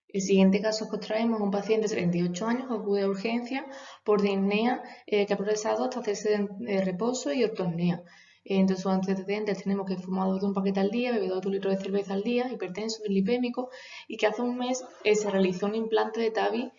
El siguiente caso que os traemos es un paciente de 38 años que acude a urgencia por disnea que ha progresado hasta hacerse de reposo y ortosnea. Entre sus antecedentes tenemos que es fumador de un paquete al día, bebedor de un litro de cerveza al día, hipertenso, dislipémico y que hace un mes se realizó un implante de TAVI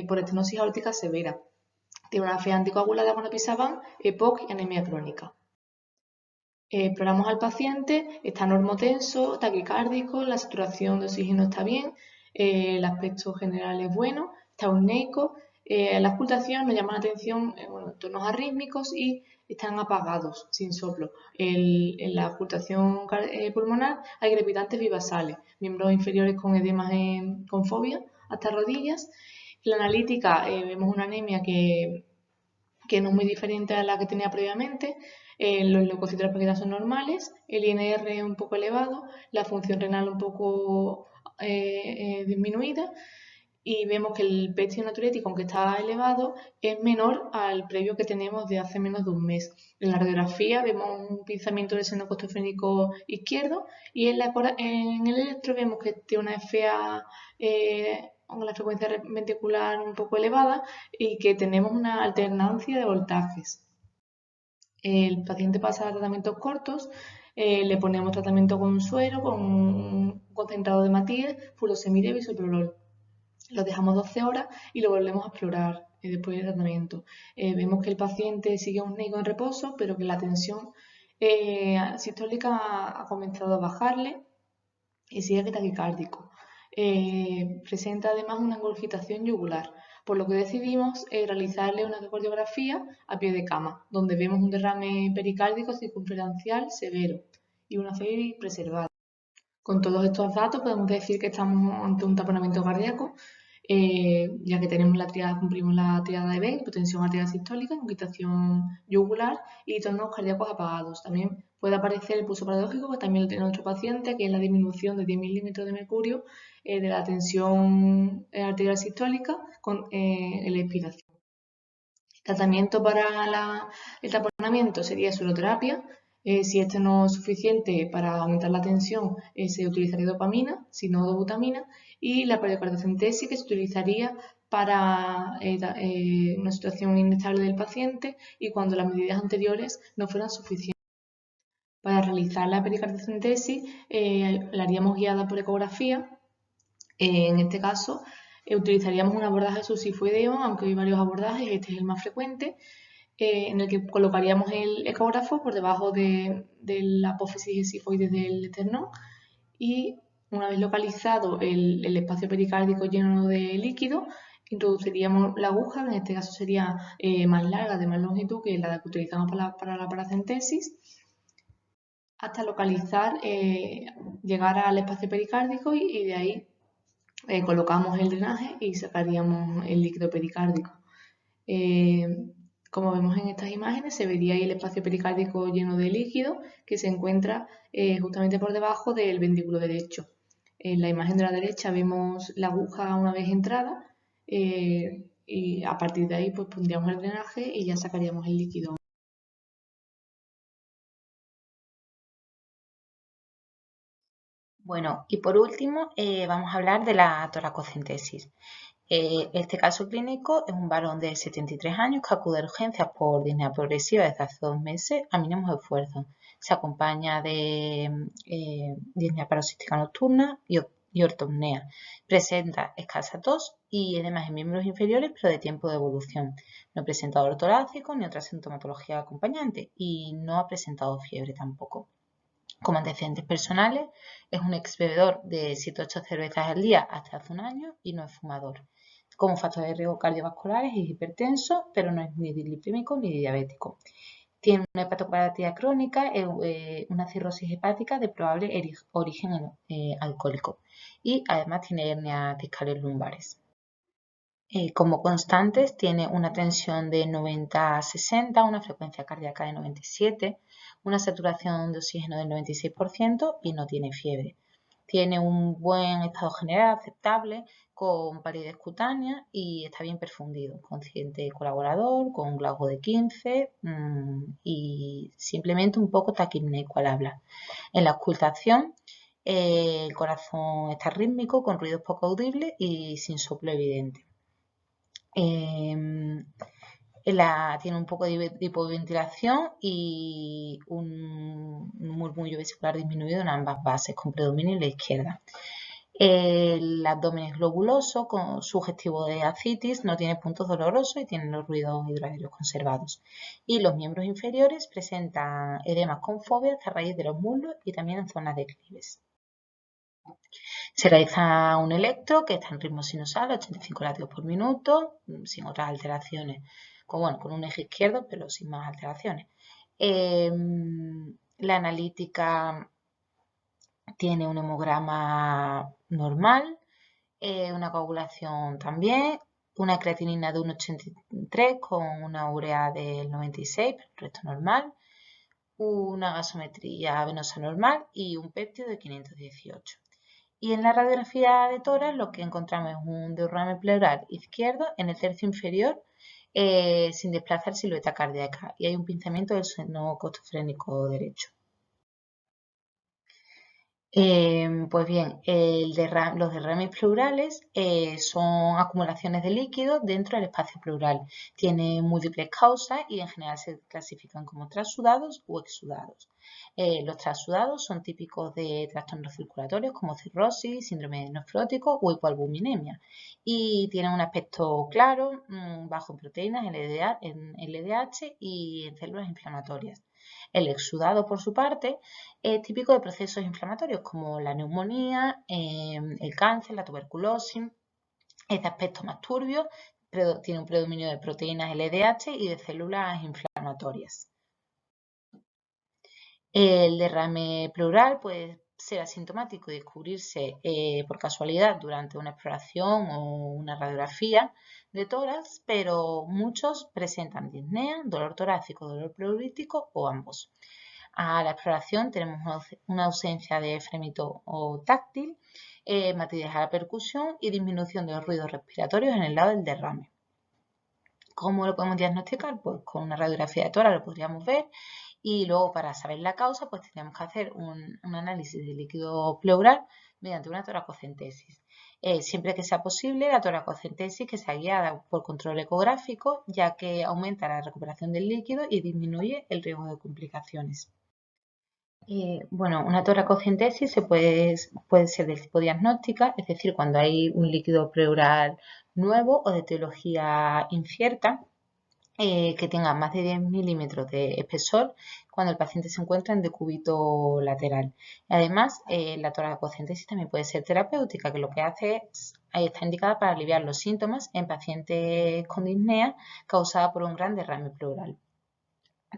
por estenosis aórtica severa. Tiene una fe anticoagulada con episaban, EPOC y anemia crónica. Exploramos al paciente, está normotenso, taquicárdico, la saturación de oxígeno está bien, el aspecto general es bueno, está euneico, la auscultación nos llama la atención, tonos arrítmicos y están apagados, sin soplo. En la auscultación pulmonar hay crepitantes vivasales, miembros inferiores con edemas con fobia hasta rodillas. En la analítica vemos una anemia que no es muy diferente a la que tenía previamente. Los leucocitos de la plaquetas son normales, el INR es un poco elevado, la función renal un poco disminuida y vemos que el PET natriurético, aunque está elevado, es menor al previo que tenemos de hace menos de un mes. En la radiografía vemos un pinzamiento del seno costofrénico izquierdo y en el electro vemos que tiene una FA con la frecuencia ventricular un poco elevada y que tenemos una alternancia de voltajes. El paciente pasa a tratamientos cortos, le ponemos tratamiento con suero, con un concentrado de Matías, furosemide y bisoprolol. Lo dejamos 12 horas y lo volvemos a explorar después del tratamiento. Vemos que el paciente sigue euneico en reposo, pero que la tensión sistólica ha comenzado a bajarle y sigue taquicárdico. Presenta además una engurgitación yugular, por lo que decidimos realizarle una ecocardiografía a pie de cama, donde vemos un derrame pericárdico circunferencial severo y una FEBI preservada. Con todos estos datos podemos decir que estamos ante un taponamiento cardíaco, ya que cumplimos la triada de B, hipotensión arterial sistólica, engurgitación yugular y tonos cardíacos apagados. También puede aparecer el pulso paradójico, que también lo tiene nuestro paciente, que es la disminución de 10 milímetros de mercurio de la tensión arterial sistólica con la expiración. Tratamiento para el taponamiento sería sueroterapia. Si este no es suficiente para aumentar la tensión, se utilizaría dopamina, si no dobutamina, y la pericardocentesis que se utilizaría para una situación inestable del paciente y cuando las medidas anteriores no fueran suficientes. Para realizar la pericardiocentesis la haríamos guiada por ecografía. En este caso utilizaríamos un abordaje subsifoideo, aunque hay varios abordajes, este es el más frecuente, en el que colocaríamos el ecógrafo por debajo de la apófisis sifoides del esternón y una vez localizado el espacio pericárdico lleno de líquido, introduciríamos la aguja, en este caso sería más larga, de más longitud que la que utilizamos para la paracentesis, hasta localizar, llegar al espacio pericárdico y de ahí colocamos el drenaje y sacaríamos el líquido pericárdico. Como vemos en estas imágenes, se vería ahí el espacio pericárdico lleno de líquido que se encuentra justamente por debajo del ventrículo derecho. En la imagen de la derecha vemos la aguja una vez entrada y a partir de ahí pues pondríamos el drenaje y ya sacaríamos el líquido. Bueno, y por último vamos a hablar de la toracocentesis. Este caso clínico es un varón de 73 años que acude a urgencias por disnea progresiva desde hace 2 meses a mínimos esfuerzos. Se acompaña de disnea paroxística nocturna y ortopnea. Presenta escasa tos y edema en miembros inferiores, pero de tiempo de evolución. No presenta dolor torácico ni otra sintomatología acompañante y no ha presentado fiebre tampoco. Como antecedentes personales, es un ex bebedor de 7-8 cervezas al día hasta hace un año y no es fumador. Como factores de riesgo cardiovasculares es hipertenso, pero no es ni dislipémico ni diabético. Tiene una hepatopatía crónica, una cirrosis hepática de probable origen alcohólico y además tiene hernias discales lumbares. Como constantes tiene una tensión de 90 a 60, una frecuencia cardíaca de 97, una saturación de oxígeno del 96% y no tiene fiebre. Tiene un buen estado general aceptable, con palidez cutánea y está bien perfundido, consciente colaborador, con un glauco de 15 y simplemente un poco taquipneico al habla. En la auscultación El corazón está rítmico, con ruidos poco audibles y sin soplo evidente. Tiene un poco de hipoventilación y un murmullo vesicular disminuido en ambas bases, con predominio en la izquierda. El abdomen es globuloso, sugestivo de ascitis, no tiene puntos dolorosos y tiene los ruidos hidroaéreos conservados. Y los miembros inferiores presentan edemas con fobia a raíz de los muslos y también en zonas declives. Se realiza un electro que está en ritmo sinusal, 85 latidos por minuto, sin otras alteraciones, con un eje izquierdo, pero sin más alteraciones. La analítica tiene un hemograma normal, una coagulación también, una creatinina de 1,83 con una urea del 96, pero el resto normal, una gasometría venosa normal y un péptido de 518. Y en la radiografía de tórax lo que encontramos es un derrame pleural izquierdo en el tercio inferior sin desplazar silueta cardíaca y hay un pinzamiento del seno costofrénico derecho. Pues bien, los derrames pleurales son acumulaciones de líquido dentro del espacio pleural. Tienen múltiples causas y en general se clasifican como transudados o exudados. Los transudados son típicos de trastornos circulatorios como cirrosis, síndrome nefrótico o hipoalbuminemia y tienen un aspecto claro, bajo en proteínas, en LDH y en células inflamatorias. El exudado, por su parte, es típico de procesos inflamatorios como la neumonía, el cáncer, la tuberculosis. Es de aspecto más turbio, pero tiene un predominio de proteínas LDH y de células inflamatorias. El derrame pleural puede ser asintomático y descubrirse por casualidad durante una exploración o una radiografía de tórax, pero muchos presentan disnea, dolor torácico, dolor pleurítico o ambos. A la exploración tenemos una ausencia de frémito o táctil, matidez a la percusión y disminución de los ruidos respiratorios en el lado del derrame. ¿Cómo lo podemos diagnosticar? Pues con una radiografía de tórax lo podríamos ver y luego para saber la causa pues tendríamos que hacer un análisis de líquido pleural mediante una toracocentesis. Siempre que sea posible, la toracocentesis que sea guiada por control ecográfico, ya que aumenta la recuperación del líquido y disminuye el riesgo de complicaciones. Una toracocentesis puede ser de tipo diagnóstica, es decir, cuando hay un líquido pleural nuevo o de etiología incierta que tenga más de 10 milímetros de espesor cuando el paciente se encuentra en decúbito lateral. Además, la toracocentesis también puede ser terapéutica, que lo que hace está indicada para aliviar los síntomas en pacientes con disnea causada por un gran derrame pleural.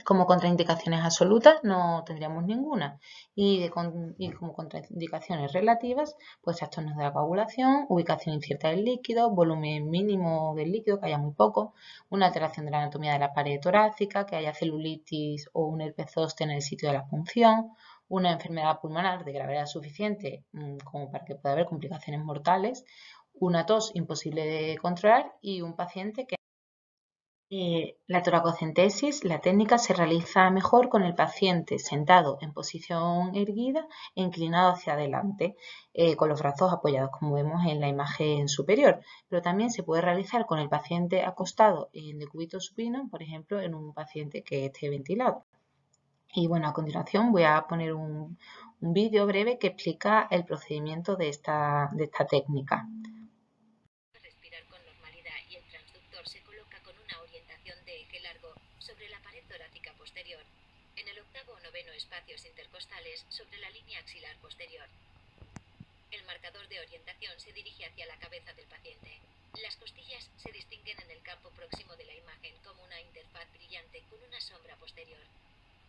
Como contraindicaciones absolutas no tendríamos ninguna y como contraindicaciones relativas, pues trastornos de la coagulación, ubicación incierta del líquido, volumen mínimo del líquido, que haya muy poco, una alteración de la anatomía de la pared torácica, que haya celulitis o un herpes zóster en el sitio de la punción, una enfermedad pulmonar de gravedad suficiente como para que pueda haber complicaciones mortales, una tos imposible de controlar y un paciente que la toracocentesis, la técnica se realiza mejor con el paciente sentado en posición erguida e inclinado hacia adelante, con los brazos apoyados, como vemos en la imagen superior. Pero también se puede realizar con el paciente acostado en decúbito supino, por ejemplo, en un paciente que esté ventilado. Y bueno, a continuación voy a poner un vídeo breve que explica el procedimiento de esta técnica. Se coloca con una orientación de eje largo sobre la pared torácica posterior, en el octavo o noveno espacios intercostales sobre la línea axilar posterior. El marcador de orientación se dirige hacia la cabeza del paciente. Las costillas se distinguen en el campo próximo de la imagen como una interfaz brillante con una sombra posterior.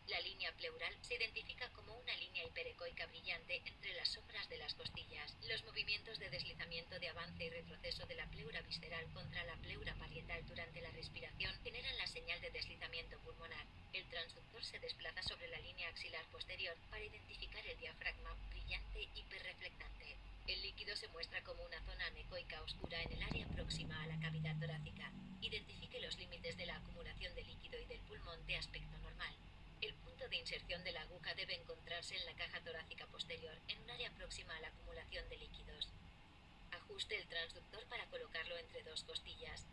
La línea pleural se identifica como una línea hiperecoica brillante entre las sombras de las costillas. Los movimientos de deslizamiento de avance y retroceso de la pleura visceral contra la pleura parietal durante la respiración generan la señal de deslizamiento pulmonar. El transductor se desplaza sobre la línea axilar posterior para identificar el diafragma brillante hiperreflectante. El líquido se muestra como una zona anecoica oscura en el área próxima a la cavidad torácica. Identifique los límites de la acumulación de líquido y del pulmón de aspecto normal. El punto de inserción de la aguja debe encontrarse en la caja torácica posterior, en un área próxima a la acumulación de líquidos. Ajuste el transductor para colocarlo entre dos costillas.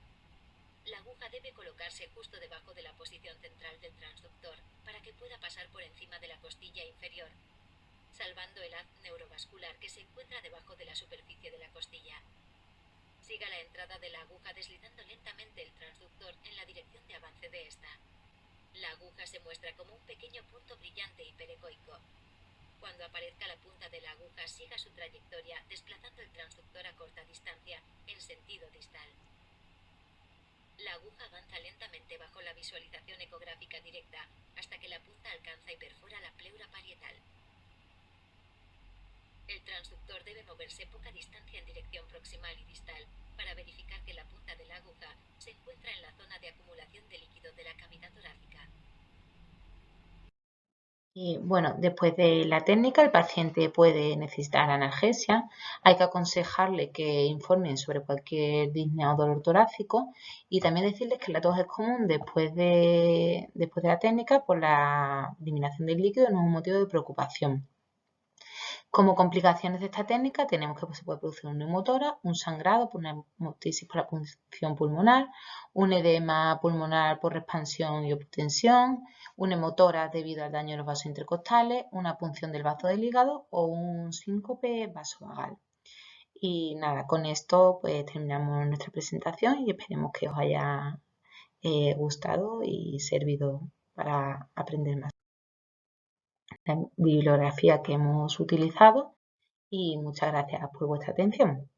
La aguja debe colocarse justo debajo de la posición central del transductor para que pueda pasar por encima de la costilla inferior, salvando el haz neurovascular que se encuentra debajo de la superficie de la costilla. Siga la entrada de la aguja deslizando lentamente el transductor en la dirección de avance de esta. La aguja se muestra como un pequeño punto brillante hiperecoico. Cuando aparezca la punta de la aguja, siga su trayectoria desplazando el transductor a corta distancia en sentido distal. La aguja avanza lentamente bajo la visualización ecográfica directa hasta que la punta alcanza y perfora la pleura parietal. El transductor debe moverse poca distancia en dirección proximal y distal para verificar que la punta de la aguja se encuentra en la zona de acumulación de líquido de la cavidad torácica. Y bueno, después de la técnica, el paciente puede necesitar analgesia. Hay que aconsejarle que informen sobre cualquier disnea o dolor torácico y también decirles que la tos es común después de la técnica, por la eliminación del líquido no es un motivo de preocupación. Como complicaciones de esta técnica tenemos que se puede producir un neumotórax, un sangrado por una hemotisis por la punción pulmonar, un edema pulmonar por expansión y obtensión, un hemotórax debido al daño de los vasos intercostales, una punción del bazo del hígado o un síncope vasovagal. Y nada, con esto pues terminamos nuestra presentación y esperemos que os haya gustado y servido para aprender más. La bibliografía que hemos utilizado y muchas gracias por vuestra atención.